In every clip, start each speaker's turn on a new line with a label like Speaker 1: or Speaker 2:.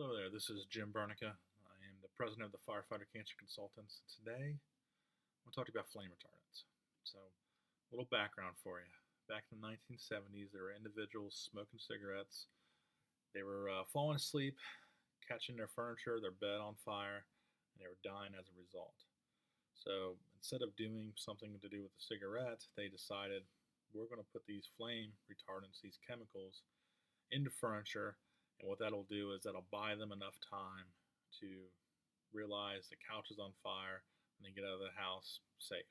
Speaker 1: Hello there, this is Jim Bernica. I am the president of the Firefighter Cancer Consultants. Today, we'll talk about flame retardants. So, a little background for you. Back in the 1970s, there were individuals smoking cigarettes. They were falling asleep, catching their furniture, their bed on fire, and they were dying as a result. So, instead of doing something to do with the cigarette, they decided we're going to put these flame retardants, these chemicals, into furniture. And what that'll do is that'll buy them enough time to realize the couch is on fire and they get out of the house safe.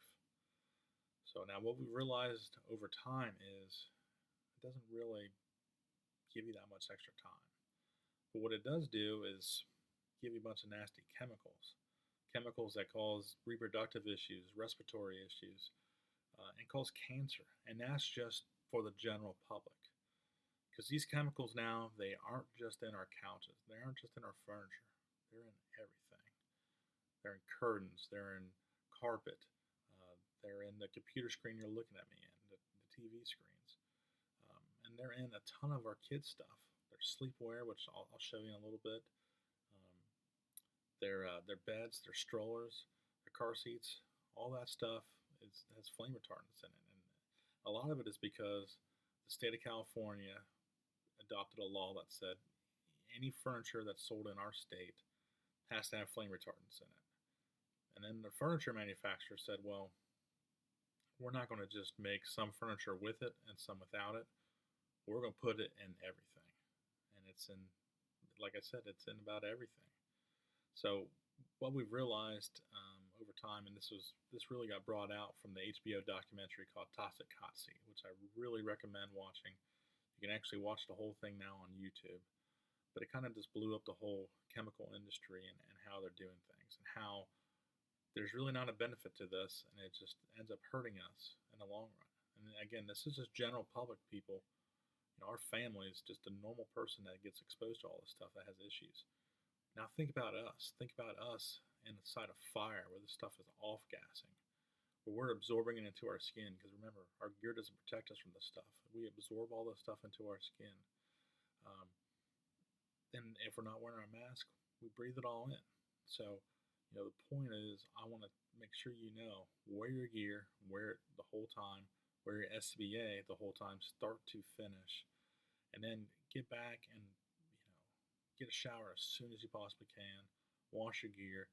Speaker 1: So now what we've realized over time is it doesn't really give you that much extra time. But what it does do is give you a bunch of nasty chemicals. Chemicals that cause reproductive issues, respiratory issues, and cause cancer. And that's just for the general public. Because these chemicals now, they aren't just in our couches. They aren't just in our furniture. They're in everything. They're in curtains. They're in carpet. They're in the computer screen you're looking at me in, the TV screens. And they're in a ton of our kids' stuff. Their sleepwear, which I'll show you in a little bit. Their beds, their strollers, their car seats, all that stuff has flame retardants in it. And a lot of it is because the state of California adopted a law that said any furniture that's sold in our state has to have flame retardants in it. And then the furniture manufacturer said, well, we're not going to just make some furniture with it and some without it. We're going to put it in everything. And it's in, like I said, it's in about everything. So what we've realized over time, and this really got brought out from the HBO documentary called Toxic Hot Seat, which I really recommend watching. You can actually watch the whole thing now on YouTube. But it kind of just blew up the whole chemical industry and how they're doing things and how there's really not a benefit to this and it just ends up hurting us in the long run. And again, this is just general public people. You know, our families, just a normal person that gets exposed to all this stuff that has issues. Now think about us. Think about us inside a fire where this stuff is off-gassing, where we're absorbing it into our skin. Because remember, our gear doesn't protect us from this stuff. We absorb all this stuff into our skin. And if we're not wearing our mask, we breathe it all in. So, you know, the point is I want to make sure you know, wear your gear, wear it the whole time, wear your SBA the whole time, start to finish. And then get back and, get a shower as soon as you possibly can, wash your gear,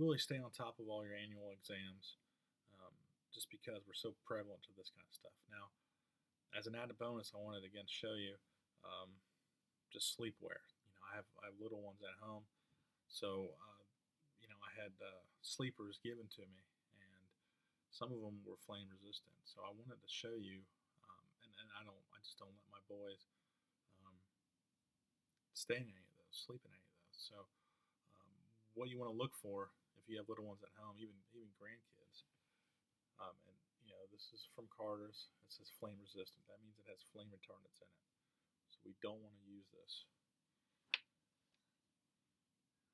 Speaker 1: really stay on top of all your annual exams, just because we're so prevalent to this kind of stuff. Now, as an added bonus, I wanted to again show you just sleepwear. I have little ones at home, so I had sleepers given to me, and some of them were flame resistant. So I wanted to show you, and I just don't let my boys stay in any of those, sleep in any of those. So what you want to look for if you have little ones at home, even grandkids, and this is from Carter's. It says flame resistant. That means it has flame retardants in it. So we don't want to use this.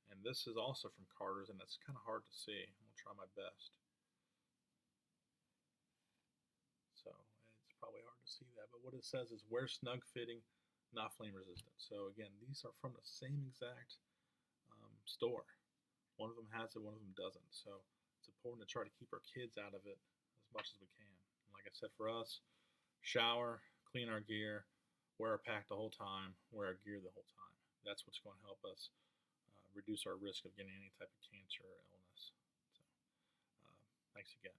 Speaker 1: And this is also from Carter's, and it's kind of hard to see. I'm going to try my best. So it's probably hard to see that. But what it says is wear snug fitting, not flame resistant. So again, these are from the same exact store. One of them has it, one of them doesn't. So it's important to try to keep our kids out of it as much as we can. And like I said, for us, shower, clean our gear, wear our pack the whole time, wear our gear the whole time. That's what's going to help us reduce our risk of getting any type of cancer or illness. So thanks again.